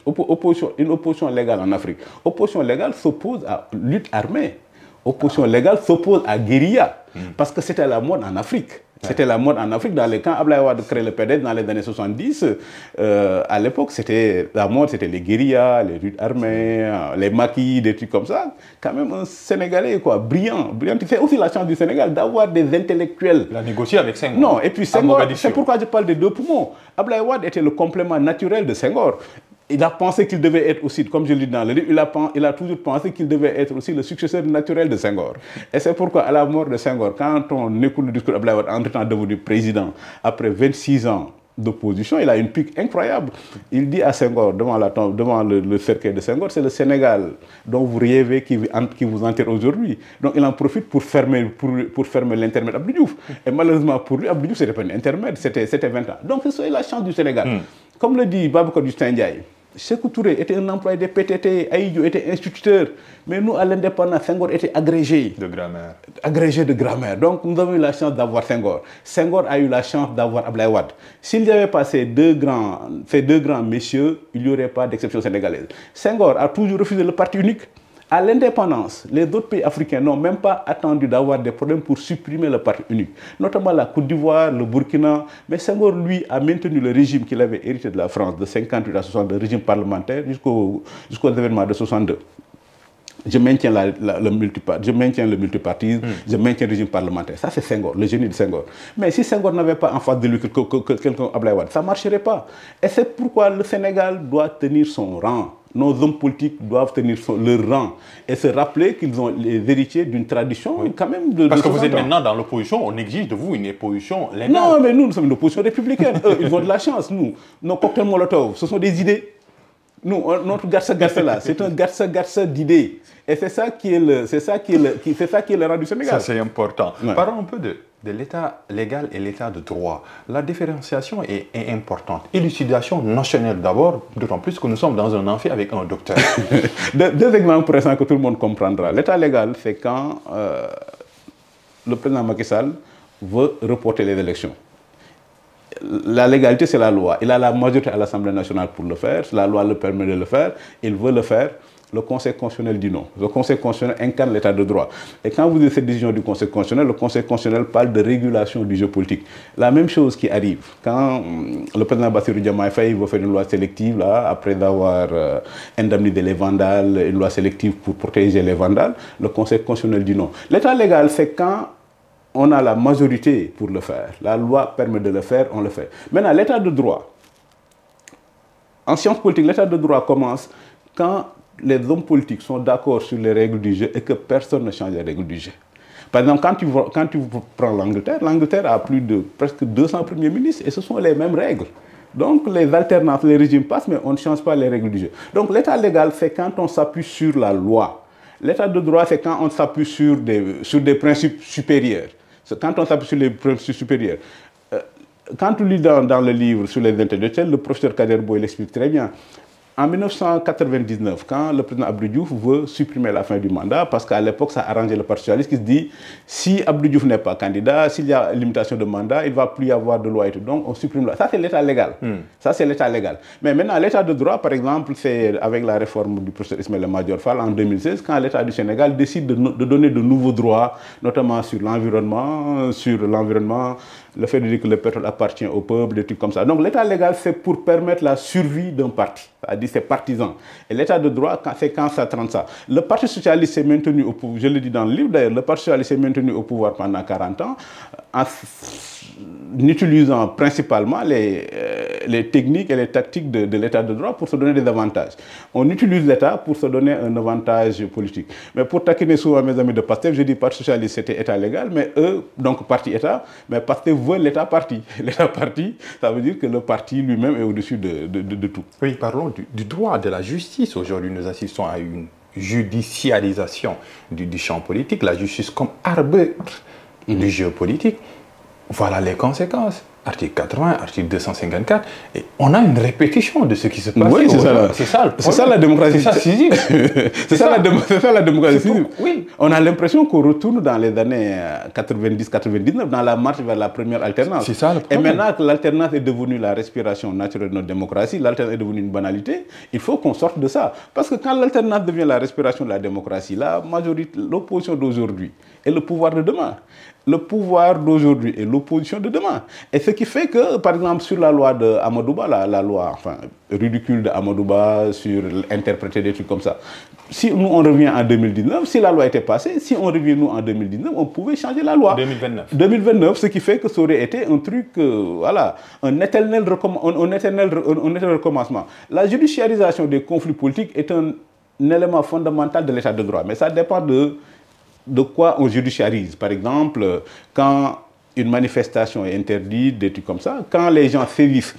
[SPEAKER 2] Une opposition légale en Afrique. Opposition légale s'oppose à lutte armée. Opposition légale s'oppose à guérilla. Parce que c'était la mode en Afrique. C'était la mode en Afrique. Quand Abdoulaye Wade crée le PDS dans les années 70, à l'époque, la mode, c'était les guérillas, les luttes armées, les maquis, des trucs comme ça. Quand même un Sénégalais, quoi, brillant. C'est aussi la chance du Sénégal d'avoir des intellectuels.
[SPEAKER 1] Il a négocié avec Senghor.
[SPEAKER 2] Non, et puis Senghor, c'est pourquoi je parle des deux poumons. Abdoulaye Wade était le complément naturel de Senghor. Il a pensé qu'il devait être aussi, comme je le dis dans le livre, il a toujours pensé qu'il devait être aussi le successeur naturel de Senghor. Et c'est pourquoi, à la mort de Senghor, quand on écoute le discours d'Abdoulaye Wade, entre-temps devenu président, après 26 ans d'opposition, il a une pique incroyable. Il dit à Senghor, devant le cercueil de Senghor, c'est le Sénégal dont vous rêvez qui vous enterre aujourd'hui. Donc il en profite pour fermer l'intermède Abdou Diouf. Et malheureusement pour lui, Abdou Diouf, ce n'était pas un intermède, c'était 20 ans. Donc c'est la chance du Sénégal. Comme le dit Babacar Justin Ndiaye, Sékou Touré était un employé des PTT, Aïdjo était instituteur, mais nous, à l'indépendance, Senghor était agrégé.
[SPEAKER 1] De grammaire.
[SPEAKER 2] Agrégé de grammaire. Donc, nous avons eu la chance d'avoir Senghor. Senghor a eu la chance d'avoir Abdoulaye Wade. S'il n'y avait pas ces deux grands messieurs, il n'y aurait pas d'exception sénégalaise. Senghor a toujours refusé le parti unique. À l'indépendance, les autres pays africains n'ont même pas attendu d'avoir des problèmes pour supprimer le parti unique. Notamment la Côte d'Ivoire, le Burkina. Mais Senghor, lui, a maintenu le régime qu'il avait hérité de la France, de 58 à 62, le régime parlementaire, jusqu'aux événements de 62. Je maintiens le multipartisme, je maintiens le régime parlementaire. Ça, c'est Senghor, le génie de Senghor. Mais si Senghor n'avait pas en face de lui quelqu'un comme Abdoulaye Wade, ça ne marcherait pas. Et c'est pourquoi le Sénégal doit tenir son rang. Nos hommes politiques doivent tenir leur rang et se rappeler qu'ils sont les héritiers d'une tradition quand même de...
[SPEAKER 1] Parce que vous êtes maintenant dans l'opposition, on exige de vous une opposition légale.
[SPEAKER 2] Non, mais nous sommes une opposition républicaine. Eux, ils ont de la chance, nous. Nos cocktails Molotov, ce sont des idées. Nous, notre garça là, c'est un garça d'idées. Et c'est ça qui est le rang du Sénégal.
[SPEAKER 1] Ça, c'est important.
[SPEAKER 2] Ouais.
[SPEAKER 1] Parlons un peu de l'état légal et l'état de droit. La différenciation est importante. Élucidation notionnelle d'abord, d'autant plus que nous sommes dans un amphi avec un docteur.
[SPEAKER 2] Deux exemples présents que tout le monde comprendra. L'état légal, c'est quand le président Macky Sall veut reporter les élections. La légalité, c'est la loi. Il a la majorité à l'Assemblée nationale pour le faire. La loi le permet de le faire. Il veut le faire. Le Conseil constitutionnel dit non. Le Conseil constitutionnel incarne l'état de droit. Et quand vous avez cette décision du Conseil constitutionnel, le Conseil constitutionnel parle de régulation du jeu politique. La même chose qui arrive quand le président Bassirou Diomaye Faye veut faire une loi sélective, là, après avoir indemnisé les vandales, une loi sélective pour protéger les vandales, le Conseil constitutionnel dit non. L'état légal, c'est quand on a la majorité pour le faire. La loi permet de le faire, on le fait. Maintenant, l'état de droit. En sciences politiques, l'état de droit commence quand les hommes politiques sont d'accord sur les règles du jeu et que personne ne change les règles du jeu. Par exemple, quand tu prends l'Angleterre, l'Angleterre a plus de presque 200 premiers ministres et ce sont les mêmes règles. Donc les alternances, les régimes passent, mais on ne change pas les règles du jeu. Donc l'état légal, c'est quand on s'appuie sur la loi. L'état de droit, c'est quand on s'appuie sur des principes supérieurs. C'est quand on s'appuie sur les principes supérieurs. Quand tu lis dans le livre sur les intellectuels, le professeur Kader Boye l'explique très bien. En 1999, quand le président Abdou Diouf veut supprimer la fin du mandat, parce qu'à l'époque, ça arrangeait le Parti socialiste qui se dit, si Abdou Diouf n'est pas candidat, s'il y a limitation de mandat, il ne va plus y avoir de loi et tout. Donc, on supprime la. Ça, c'est l'état légal. Ça, c'est l'état légal. Mais maintenant, l'état de droit, par exemple, c'est avec la réforme du professeur Ismaël Madior Fall en 2016, quand l'état du Sénégal décide de donner de nouveaux droits, notamment sur l'environnement, le fait de dire que le pétrole appartient au peuple, des trucs comme ça. Donc l'état légal, c'est pour permettre la survie d'un parti. C'est-à-dire c'est partisan. Et l'état de droit, c'est quand ça trente ça. Le Parti socialiste s'est maintenu au pouvoir, je le dis dans le livre d'ailleurs, le Parti socialiste s'est maintenu au pouvoir pendant 40 ans en utilisant principalement les techniques et les tactiques de l'état de droit pour se donner des avantages. On utilise l'état pour se donner un avantage politique. Mais pour taquiner souvent mes amis de PASTEF, je dis Parti socialiste c'était état légal, mais eux, donc parti-état, mais PASTEF veut l'état-parti. L'état-parti, ça veut dire que le parti lui-même est au-dessus de tout.
[SPEAKER 1] Oui, parlons du droit, de la justice. Aujourd'hui, nous assistons à une judiciarisation du champ politique, la justice comme arbitre du jeu politique. Voilà les conséquences. Article 80, article 254, et on a une répétition de ce qui se passe.
[SPEAKER 2] Oui, c'est ça la démocratie.
[SPEAKER 1] C'est ça,
[SPEAKER 2] c'est ça la démocratie.
[SPEAKER 1] Oui.
[SPEAKER 2] On a l'impression qu'on retourne dans les années 90-99, dans la marche vers la première alternance.
[SPEAKER 1] C'est ça le problème.
[SPEAKER 2] Et maintenant que l'alternance est devenue la respiration naturelle de notre démocratie, l'alternance est devenue une banalité, il faut qu'on sorte de ça. Parce que quand l'alternance devient la respiration de la démocratie, la majorité, l'opposition d'aujourd'hui est le pouvoir de demain. Le pouvoir d'aujourd'hui et l'opposition de demain. Et ce qui fait que, par exemple, sur la loi de Amadouba, la loi ridicule de Amadouba, sur interpréter des trucs comme ça, si nous on revient en 2019, si la loi était passée, si on revient nous en 2019, on pouvait changer la loi. 2029, ce qui fait que ça aurait été un truc, voilà, un éternel recommencement. La judiciarisation des conflits politiques est un élément fondamental de l'état de droit, mais ça dépend de quoi on judiciarise. Par exemple, quand une manifestation est interdite, des trucs comme ça, quand les gens saisissent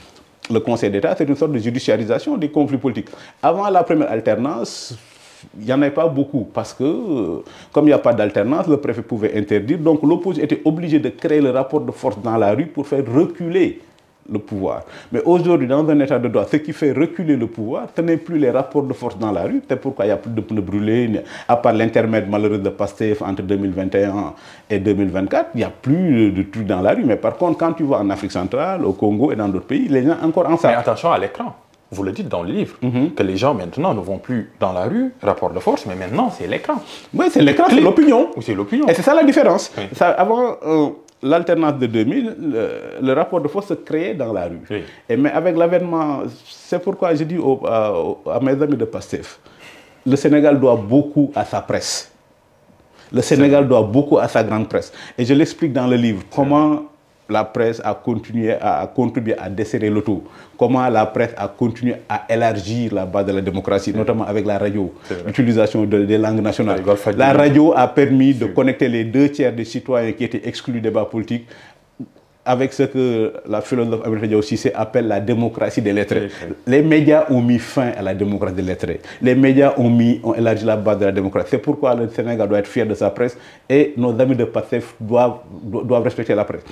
[SPEAKER 2] le Conseil d'État, c'est une sorte de judiciarisation des conflits politiques. Avant la première alternance, il n'y en avait pas beaucoup, parce que comme il n'y a pas d'alternance, le préfet pouvait interdire, donc l'opposition était obligée de créer le rapport de force dans la rue pour faire reculer le pouvoir. Mais aujourd'hui, dans un état de droit, ce qui fait reculer le pouvoir, ce n'est plus les rapports de force dans la rue. C'est pourquoi il n'y a plus de pneus brûlés, à part l'intermède malheureux de PASTEF entre 2021 et 2024, il n'y a plus de trucs dans la rue. Mais par contre, quand tu vas en Afrique centrale, au Congo et dans d'autres pays, les gens encore en savent.
[SPEAKER 1] Mais attention à l'écran. Vous le dites dans le livre, que les gens maintenant ne vont plus dans la rue, rapport de force, mais maintenant c'est l'écran.
[SPEAKER 2] Oui, c'est l'écran, c'est l'opinion.
[SPEAKER 1] C'est l'opinion.
[SPEAKER 2] Et c'est ça la différence.
[SPEAKER 1] Oui.
[SPEAKER 2] Ça, avant l'alternance de 2000, le rapport de force se créait dans la rue.
[SPEAKER 1] Oui.
[SPEAKER 2] Mais avec l'avènement, c'est pourquoi je dis à mes amis de PASTEF, le Sénégal doit beaucoup à sa presse. Le Sénégal doit beaucoup à sa grande presse. Et je l'explique dans le livre, comment la presse a contribué à desserrer le taux. Comment la presse a continué à élargir la base de la démocratie, notamment avec la radio, l'utilisation des langues nationales. La radio a permis de connecter les 2 tiers des citoyens qui étaient exclus du débat politique avec ce que la philosophe Aminata Diaw Cissé appelle la démocratie des lettrés. Les médias ont mis fin à la démocratie des lettrés. Les médias ont élargi la base de la démocratie. C'est pourquoi le Sénégal doit être fier de sa presse et nos amis de PASTEF doivent respecter la presse.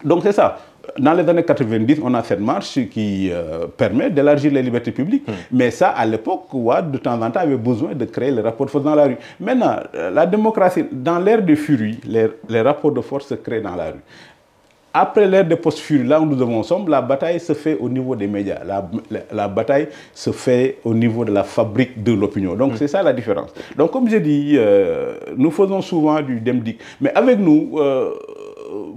[SPEAKER 2] Donc c'est ça. Dans les années 90, on a cette marche qui permet d'élargir les libertés publiques. Mais ça, à l'époque, Wade, de temps en temps, avait besoin de créer les rapports de force dans la rue. Maintenant, la démocratie, dans l'ère de furie, les rapports de force se créent dans la rue. Après l'ère de post-furie, là où nous en sommes, la bataille se fait au niveau des médias. La bataille se fait au niveau de la fabrique de l'opinion. Donc c'est ça la différence. Donc comme j'ai dit, nous faisons souvent du demdik. Mais avec nous,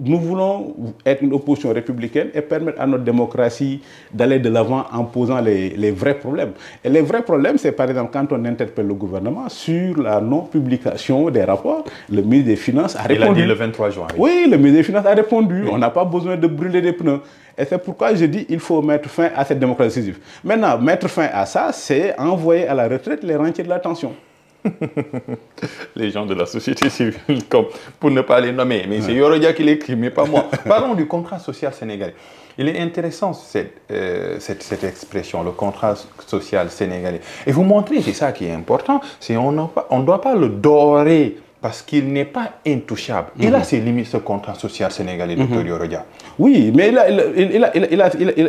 [SPEAKER 2] nous voulons être une opposition républicaine et permettre à notre démocratie d'aller de l'avant en posant les vrais problèmes. Et les vrais problèmes, c'est par exemple quand on interpelle le gouvernement sur la non-publication des rapports, le ministre des Finances a répondu.
[SPEAKER 1] Il a dit le 23 juin.
[SPEAKER 2] Oui, le ministre des Finances a répondu. On n'a pas besoin de brûler des pneus. Et c'est pourquoi je dis qu'il faut mettre fin à cette démocratie décisive. Maintenant, mettre fin à ça, c'est envoyer à la retraite les rentiers de la tension.
[SPEAKER 1] Les gens de la société civile, comme, pour ne pas les nommer. Mais c'est Yorodia qui l'écrit, mais pas moi. Parlons du contrat social sénégalais. Il est intéressant cette expression, le contrat social sénégalais. Et vous montrez, c'est ça qui est important, c'est on ne doit pas le dorer parce qu'il n'est pas intouchable. Il a ses limites, ce contrat social sénégalais, Dr Yorodia.
[SPEAKER 2] Oui, mais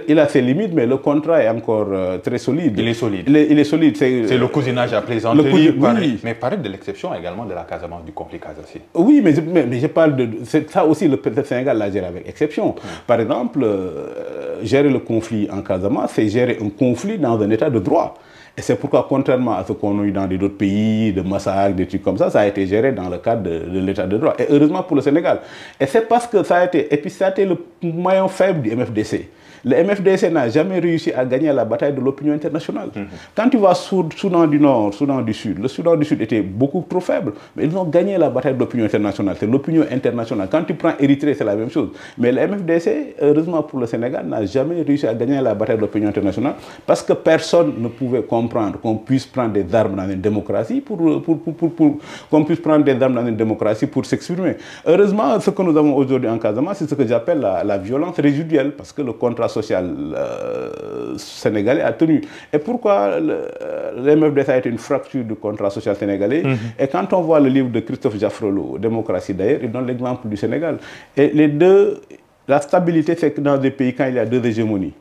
[SPEAKER 2] il a ses limites, mais le contrat est encore très solide.
[SPEAKER 1] Il est solide.
[SPEAKER 2] Il est solide.
[SPEAKER 1] C'est le cousinage à plaisanterie,
[SPEAKER 2] oui.
[SPEAKER 1] mais paraît de l'exception également de la Casamance, du conflit Casamance.
[SPEAKER 2] Oui, mais je parle de... Ça aussi, le Sénégal l'a géré avec exception. Par exemple, gérer le conflit en Casamance, c'est gérer un conflit dans un état de droit. Et c'est pourquoi, contrairement à ce qu'on a eu dans d'autres pays, de massacres, des trucs comme ça a été géré dans le cadre de l'état de droit. Et heureusement pour le Sénégal. Et c'est parce que ça a été... Et puis ça a été le maillon faible du MFDC. Le MFDC n'a jamais réussi à gagner la bataille de l'opinion internationale. Quand tu vas Soudan du Nord, Soudan du Sud, le Soudan du Sud était beaucoup trop faible, mais ils ont gagné la bataille de l'opinion internationale. C'est l'opinion internationale. Quand tu prends Érythrée, c'est la même chose. Mais le MFDC, heureusement pour le Sénégal, n'a jamais réussi à gagner la bataille de l'opinion internationale parce que personne ne pouvait comprendre qu'on puisse prendre des armes dans une démocratie qu'on puisse prendre des armes dans une démocratie pour s'exprimer. Heureusement, ce que nous avons aujourd'hui en Casamance, c'est ce que j'appelle la violence résiduelle, parce que le contrat social sénégalais a tenu. Et pourquoi le MFDC a été une fracture du contrat social sénégalais? Et quand on voit le livre de Christophe Jaffrelot, Démocratie d'ailleurs, il donne l'exemple du Sénégal. Et la stabilité, c'est que dans des pays, quand il y a deux hégémonies.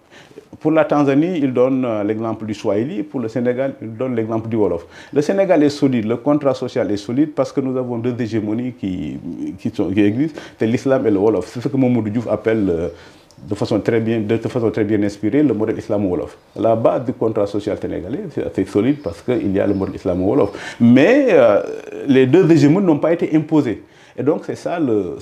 [SPEAKER 2] Pour la Tanzanie, il donne l'exemple du Swahili. Pour le Sénégal, il donne l'exemple du Wolof. Le Sénégal est solide, le contrat social est solide parce que nous avons deux hégémonies qui existent. C'est l'islam et le Wolof. C'est ce que Mamadou Diouf appelle... de façon très bien inspirée, le modèle islamo-wolof. La base du contrat social sénégalais, c'est assez solide parce qu'il y a le modèle islamo-wolof. Mais les deux hégémonies n'ont pas été imposées. Et donc, c'est ça le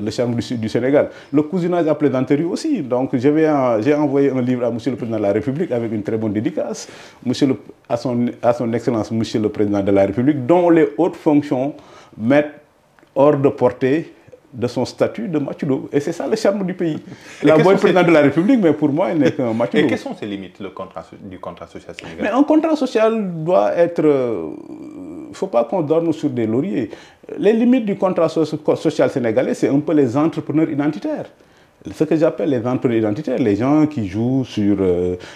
[SPEAKER 2] charme du Sénégal. Le cousinage à plaisanterie aussi. Donc, j'ai envoyé un livre à M. le Président de la République avec une très bonne dédicace. À son Excellence, M. le Président de la République, dont les hautes fonctions mettent hors de portée de son statut de machudo. Et c'est ça le charme du pays. La bonne président de la République, mais pour moi, il n'est qu'un machudo.
[SPEAKER 1] Et quelles sont ces limites du contrat social sénégalais?
[SPEAKER 2] Mais un contrat social doit être... Il ne faut pas qu'on dorme sur des lauriers. Les limites du contrat social sénégalais, c'est un peu les entrepreneurs identitaires. Ce que j'appelle les entrepreneurs identitaires, les gens qui jouent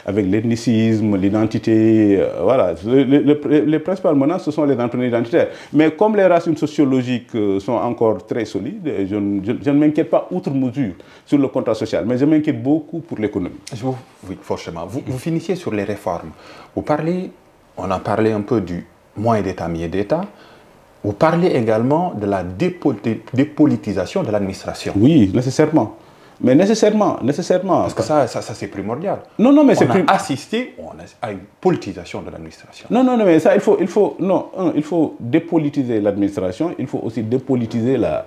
[SPEAKER 2] avec l'ethnicisme, l'identité, voilà. Les principales menaces, ce sont les entrepreneurs identitaires. Mais comme les racines sociologiques sont encore très solides, je ne m'inquiète pas outre mesure sur le contrat social, mais je m'inquiète beaucoup pour l'économie.
[SPEAKER 1] Oui, forcément. Vous finissiez sur les réformes. On a parlé un peu du moins d'État, mieux d'État. Vous parlez également de la dépolitisation de l'administration.
[SPEAKER 2] Oui, nécessairement. Mais nécessairement.
[SPEAKER 1] Parce que ça c'est primordial.
[SPEAKER 2] Non, mais c'est
[SPEAKER 1] on a assisté à une politisation de l'administration.
[SPEAKER 2] Non, mais ça, il faut dépolitiser l'administration, il faut aussi dépolitiser la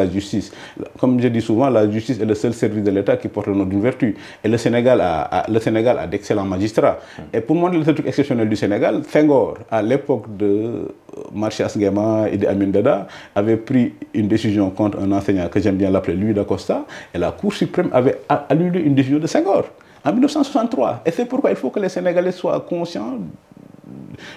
[SPEAKER 2] justice. Comme je dis souvent, la justice est le seul service de l'État qui porte le nom d'une vertu. Et le Sénégal a d'excellents magistrats. Et pour moi, le truc exceptionnel du Sénégal, Senghor, à l'époque de Mathias Nguema et d'Amin Dada, avait pris une décision contre un enseignant que j'aime bien l'appeler Louis d'Acosta. Et la Cour suprême avait annulé une décision de Senghor en 1963. Et c'est pourquoi il faut que les Sénégalais soient conscients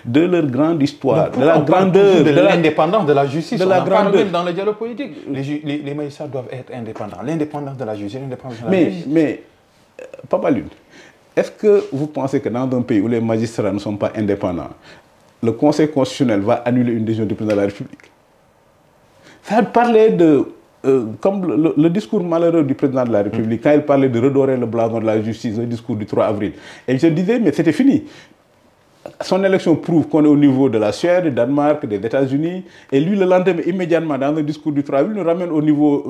[SPEAKER 2] de leur grande histoire,
[SPEAKER 1] Donc,
[SPEAKER 2] de la grandeur,
[SPEAKER 1] de l'indépendance de la justice.
[SPEAKER 2] de la grandeur.
[SPEAKER 1] Dans le dialogue politique. Les magistrats doivent être indépendants. L'indépendance de la justice, l'indépendance de la justice.
[SPEAKER 2] Mais Papa Lune, est-ce que vous pensez que dans un pays où les magistrats ne sont pas indépendants, le Conseil constitutionnel va annuler une décision du président de la République? Ça parlait de... comme le discours malheureux du président de la République, quand il parlait de redorer le blason de la justice, le discours du 3 avril. Et je disais, mais c'était fini. Son élection prouve qu'on est au niveau de la Suède, du Danemark, des États-Unis. Et lui, le lendemain, immédiatement, dans le discours du 3 avril, nous ramène au niveau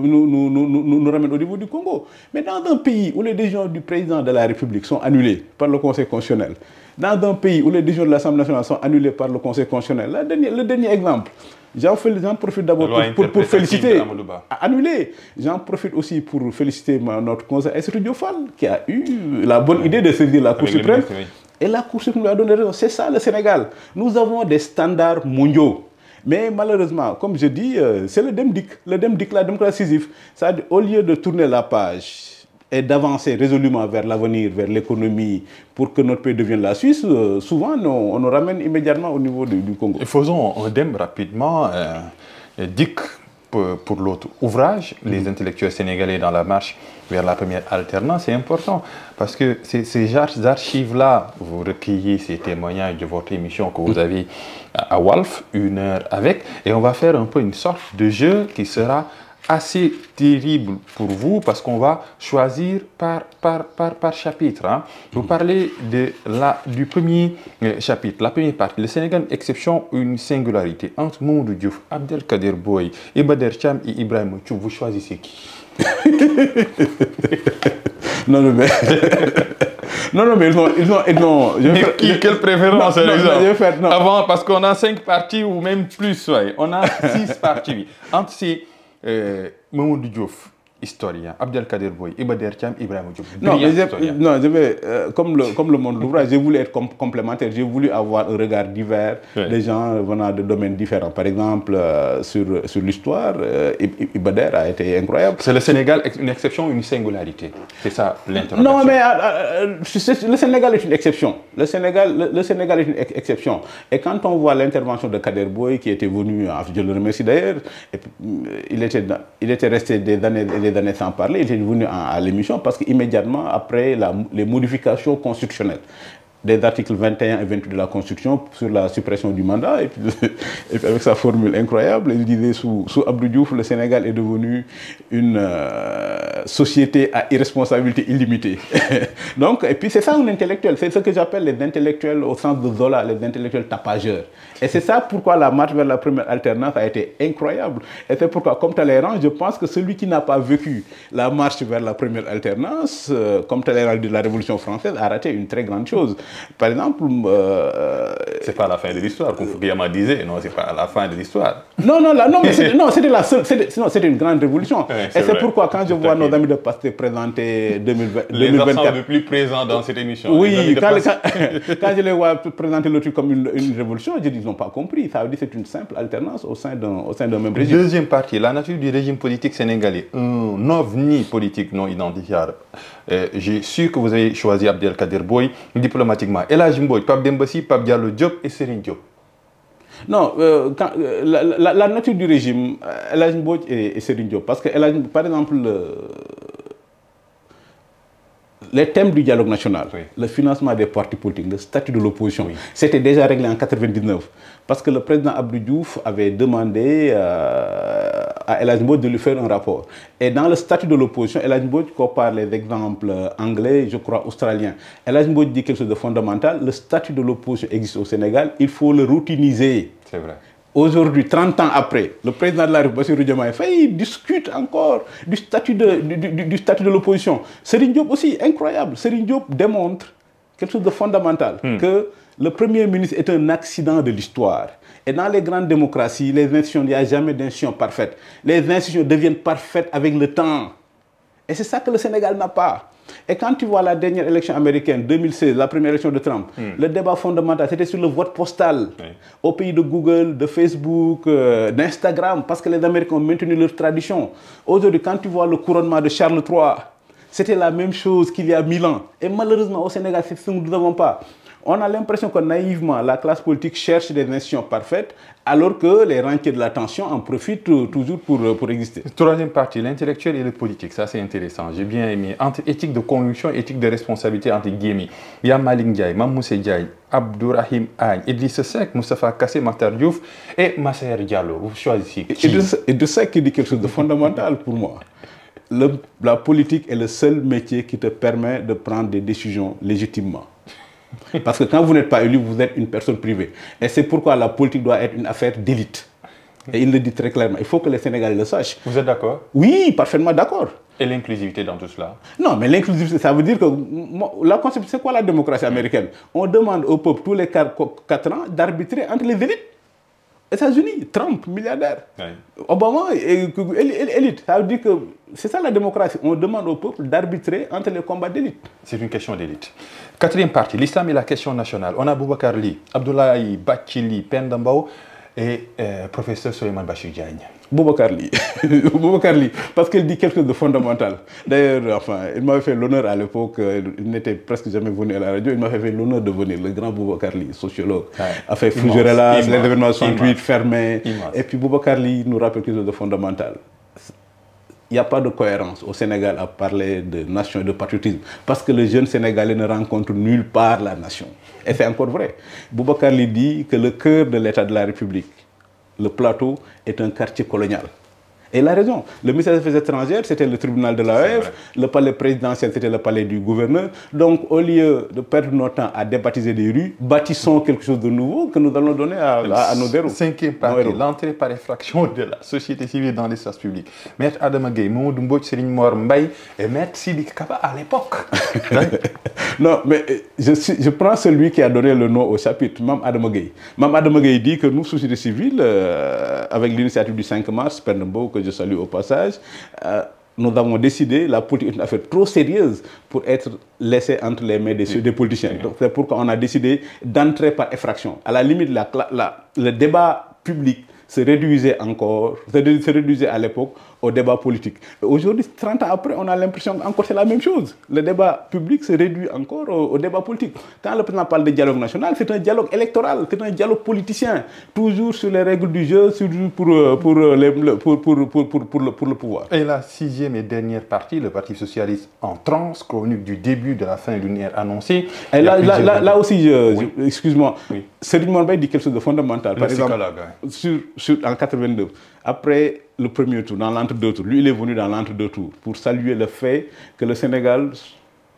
[SPEAKER 2] du Congo. Mais dans un pays où les décisions du président de la République sont annulées par le Conseil constitutionnel, dans un pays où les décisions de l'Assemblée nationale sont annulées par le Conseil constitutionnel, le dernier exemple, j'en profite d'abord pour féliciter, annuler. J'en profite aussi pour féliciter notre conseil Aïssatou Diop Fall, qui a eu la bonne idée de saisir la Cour suprême. Et la Cour suprême lui a donné raison. C'est ça le Sénégal. Nous avons des standards mondiaux. Mais malheureusement, comme je dis, c'est le DEMDIC, la démocratie inclusive. Au lieu de tourner la page et d'avancer résolument vers l'avenir, vers l'économie, pour que notre pays devienne la Suisse, souvent on nous ramène immédiatement au niveau du Congo.
[SPEAKER 1] Et faisons un DEM rapidement. DIC pour l'autre ouvrage, les intellectuels sénégalais dans la marche vers la première alternance, c'est important parce que ces archives-là, vous recueillez ces témoignages de votre émission que vous avez à Walf, 1 heure avec, et on va faire un peu une sorte de jeu qui sera assez terrible pour vous parce qu'on va choisir par chapitre. Hein. Vous parlez du premier chapitre, la première partie. Le Sénégal, exception, une singularité. Entre Mamadou Diouf, Abdelkader Boye, Iba Der Thiam et Ibrahima Thioub, vous choisissez qui?
[SPEAKER 2] Non, mais ils ont
[SPEAKER 1] quelle préférence?
[SPEAKER 2] Non.
[SPEAKER 1] Avant, parce qu'on a 5 parties ou même plus, ouais. On a 6 parties. Entre ces Mamadou Diouf, historien, Abdelkader Boye, Iba Der Thiam, Ibrahima Thioub.
[SPEAKER 2] Je vais, comme le monde de l'ouvrage, j'ai voulu être complémentaire, j'ai voulu avoir un regard divers des gens venant de domaines différents. Par exemple, sur l'histoire, Iba Der a été incroyable.
[SPEAKER 1] C'est le Sénégal une exception, une singularité. C'est ça l'interrogation.
[SPEAKER 2] Non, mais le Sénégal est une exception. Le Sénégal est une exception. Et quand on voit l'intervention de Kader Boye, qui était venu, je le remercie d'ailleurs, il était resté des années sans parler, il est venu à l'émission parce qu'immédiatement après les modifications constitutionnelles des articles 21 et 28 de la Constitution sur la suppression du mandat, et puis avec sa formule incroyable, il disait sous Abdou Diouf, le Sénégal est devenu une société à irresponsabilité illimitée. Donc, et puis c'est ça un intellectuel, c'est ce que j'appelle les intellectuels au sens de Zola, les intellectuels tapageurs. Et c'est ça pourquoi la marche vers la première alternance a été incroyable. Et c'est pourquoi, comme Talleyrand, je pense que celui qui n'a pas vécu la marche vers la première alternance, comme Talleyrand de la Révolution française, a raté une très grande chose. Par exemple...
[SPEAKER 1] c'est pas la fin de l'histoire, comme Fukuyama disait. Non, c'est pas la fin de l'histoire.
[SPEAKER 2] C'était une grande révolution. Ouais, et c'est pourquoi, quand je vois nos amis de Pastef présenter 2024...
[SPEAKER 1] Les absents les plus présents dans cette émission.
[SPEAKER 2] Oui, quand je les vois présenter le truc comme une révolution, je dis, ils n'ont pas compris. Ça veut dire que c'est une simple alternance au sein d'un même régime.
[SPEAKER 1] Deuxième partie, la nature du régime politique sénégalais. Un ovni politique non identifiable. J'ai su que vous avez choisi Abdelkader Boye diplomatiquement. El Hadji Mbodj, Pape Demba Sy, Pape Diallo Diop et Serigne Diop.
[SPEAKER 2] Non, la nature du régime, El Hadji Mbodj et Serigne Diop. Parce que, par exemple, les thèmes du dialogue national, oui, le financement des partis politiques, le statut de l'opposition, oui, c'était déjà réglé en 1999. Parce que le président Abdou Diouf avait demandé à El Hadji Mbodj de lui faire un rapport. Et dans le statut de l'opposition, El Hadji Mbodj compare les exemples anglais, je crois australiens. El Hadji Mbodj dit quelque chose de fondamental. Le statut de l'opposition existe au Sénégal, il faut le routiniser.
[SPEAKER 1] C'est vrai.
[SPEAKER 2] Aujourd'hui, 30 ans après, le président de la République, Bassirou Diomaye Faye, discute encore du statut de l'opposition. Serigne Diop aussi, incroyable. Serigne Diop démontre quelque chose de fondamental, que le Premier ministre est un accident de l'histoire. Et dans les grandes démocraties, les institutions, il n'y a jamais d'institutions parfaites. Les institutions deviennent parfaites avec le temps. Et c'est ça que le Sénégal n'a pas. Et quand tu vois la dernière élection américaine, 2016, la première élection de Trump, le débat fondamental, c'était sur le vote postal. Oui. Au pays de Google, de Facebook, d'Instagram, parce que les Américains ont maintenu leur tradition. Aujourd'hui, quand tu vois le couronnement de Charles III, c'était la même chose qu'il y a 1000 ans. Et malheureusement, au Sénégal, c'est ce que nous n'avons pas. On a l'impression que naïvement, la classe politique cherche des institutions parfaites, alors que les rentiers de la tension en profitent toujours pour exister.
[SPEAKER 1] Troisième partie, l'intellectuel et le politique. Ça, c'est intéressant. J'ai bien aimé. Entre éthique de conviction et éthique de responsabilité, entre guillemets. Il y a Malick Ndiaye, Mamoussé Ndiaye, Abdourahim Agne, Idrissa Seck, Moustapha Kassé, Makhtar Diouf et Massaer Diallo. Vous choisissez qui?
[SPEAKER 2] Idrissa Seck dit quelque chose de fondamental pour moi. La politique est le seul métier qui te permet de prendre des décisions légitimement. Parce que quand vous n'êtes pas élu, vous êtes une personne privée. Et c'est pourquoi la politique doit être une affaire d'élite. Et il le dit très clairement. Il faut que les Sénégalais le sachent.
[SPEAKER 1] Vous êtes d'accord?
[SPEAKER 2] Oui, parfaitement d'accord.
[SPEAKER 1] Et l'inclusivité dans tout cela?
[SPEAKER 2] Non, mais l'inclusivité, ça veut dire que la conception, c'est quoi la démocratie américaine? On demande au peuple tous les 4 ans d'arbitrer entre les élites. États-Unis, Trump, milliardaire. Oui. Obama, élite. Ça veut dire que c'est ça la démocratie. On demande au peuple d'arbitrer entre les combats d'élite.
[SPEAKER 1] C'est une question d'élite. Quatrième partie, l'islam et la question nationale. On a Boubacar Ly, Abdoulaye Bathily Pendambao et professeur Souleymane Bachir Diagne.
[SPEAKER 2] Boubacar Ly. Boubacar Ly, parce qu'il dit quelque chose de fondamental. D'ailleurs, enfin, il m'avait fait l'honneur à l'époque, il n'était presque jamais venu à la radio, il m'avait fait l'honneur de venir, le grand Boubacar Ly, sociologue, a fait Fougerellas, l'événement 68 fermé. Et puis Boubacar Ly nous rappelle quelque chose de fondamental. Il n'y a pas de cohérence au Sénégal à parler de nation et de patriotisme, parce que le jeune Sénégalais ne rencontre nulle part la nation. Et c'est encore vrai. Boubacar Ly dit que le cœur de l'État de la République, le plateau, est un quartier colonial. Et il a raison. Le ministère des Affaires étrangères, c'était le tribunal de l'AEF. Le palais présidentiel, c'était le palais du gouverneur. Donc, au lieu de perdre notre temps à débaptiser des rues, bâtissons quelque chose de nouveau que nous allons donner à nos héros.
[SPEAKER 1] Cinquième partie, l'entrée par effraction de la société civile dans l'espace public. Maître Adama Gueye, Mamadou Mbodj, Serigne Mor Mbaye et Maître Sidiki Kaba à l'époque.
[SPEAKER 2] Non, mais je prends celui qui a donné le nom au chapitre, Mme Adama Gueye. Mme Adama Gueye dit que nous, société civile, avec l'initiative du 5 mars, Pernambo, que je salue au passage, nous avons décidé, la politique est une affaire trop sérieuse pour être laissée entre les mains des politiciens. Donc c'est pourquoi on a décidé d'entrer par effraction. À la limite, le débat public se réduisait à l'époque au débat politique. Aujourd'hui, 30 ans après, on a l'impression encore c'est la même chose. Le débat public se réduit encore au débat politique. Quand le président parle de dialogue national, c'est un dialogue électoral, c'est un dialogue politicien, toujours sur les règles du jeu, pour le pouvoir.
[SPEAKER 1] Et la sixième et dernière partie, le Parti socialiste en transe, chronique du début de la fin d'une ère annoncée.
[SPEAKER 2] Et là aussi, excuse-moi, Serigne Mor Mbaye dit quelque chose de fondamental. Par exemple, en 82, après le premier tour, dans l'entre-deux tours, lui il est venu dans l'entre-deux tours pour saluer le fait que le Sénégal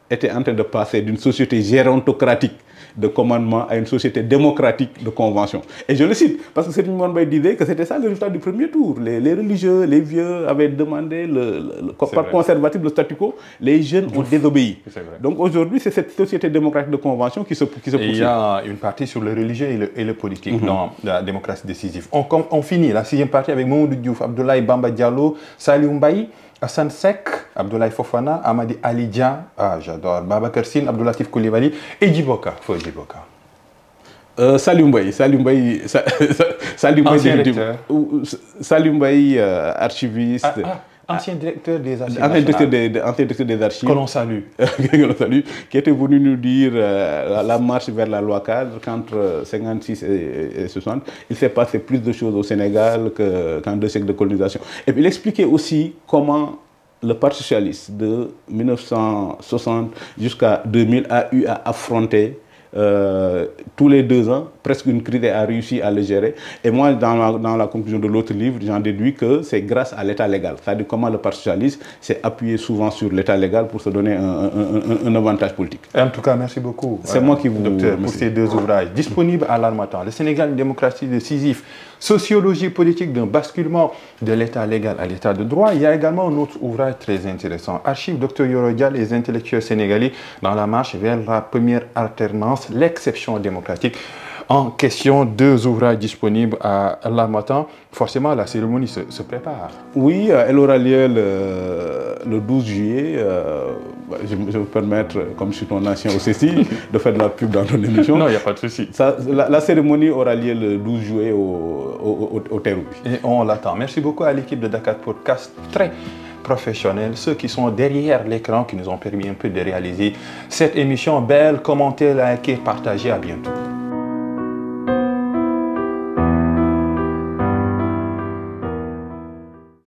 [SPEAKER 2] était en train de passer d'une société gérontocratique de commandement à une société démocratique de convention. Et je le cite, parce que Serigne Mor Mbaye disait que c'était ça le résultat du premier tour. Les religieux, les vieux avaient demandé par conservatif le statu quo, les jeunes ont désobéi. Donc aujourd'hui, c'est cette société démocratique de convention qui se poursuit.
[SPEAKER 1] Il y a une partie sur le religieux et le politique dans la démocratie décisive. On finit la sixième partie avec Mamadou Diouf, Abdoulaye Bamba Diallo, Saliou Mbaye, Hassan Seck, Abdoulaye Fofana, Amadi Ali Dia, j'adore, Babacar Sine, Abdoulatif Coulibaly et Djiboka.
[SPEAKER 2] Saliou Mbaye, archiviste.
[SPEAKER 1] Ancien directeur des archives.
[SPEAKER 2] Ancien directeur des archives.
[SPEAKER 1] Que l'on salue.
[SPEAKER 2] Qui était venu nous dire la marche vers la loi cadre qu'entre 56 et 60, il s'est passé plus de choses au Sénégal qu'en 2 siècles de colonisation. Et puis il expliquait aussi comment le Parti socialiste de 1960 jusqu'à 2000 a eu à affronter tous les 2 ans, presque une crise, et a réussi à le gérer. Et moi, dans la conclusion de l'autre livre, j'en déduis que c'est grâce à l'État légal. C'est-à-dire comment le Parti socialiste s'est appuyé souvent sur l'État légal pour se donner un avantage politique.
[SPEAKER 1] En tout cas, merci beaucoup.
[SPEAKER 2] C'est moi qui vous
[SPEAKER 1] docteur, pour ces 2 ouvrages disponibles à l'Harmattan. Le Sénégal, une démocratie décisive. Sociologie politique d'un basculement de l'état légal à l'état de droit. Il y a également un autre ouvrage très intéressant. Archives Dr Yoro Dia, les intellectuels sénégalais dans la marche vers la première alternance, l'exception démocratique. En question, 2 ouvrages disponibles à l'Harmattan. Forcément, la cérémonie se prépare.
[SPEAKER 2] Oui, elle aura lieu le 12 juillet. Je vais me permettre, comme je suis ton ancien au CECI, de faire de la pub dans ton émission.
[SPEAKER 1] Non, il n'y a pas de souci.
[SPEAKER 2] La cérémonie aura lieu le 12 juillet au Terrou.
[SPEAKER 1] Et on l'attend. Merci beaucoup à l'équipe de Dakar Podcast. Très professionnels, ceux qui sont derrière l'écran, qui nous ont permis un peu de réaliser cette émission. Belle, commentez, likez, partagez, à bientôt.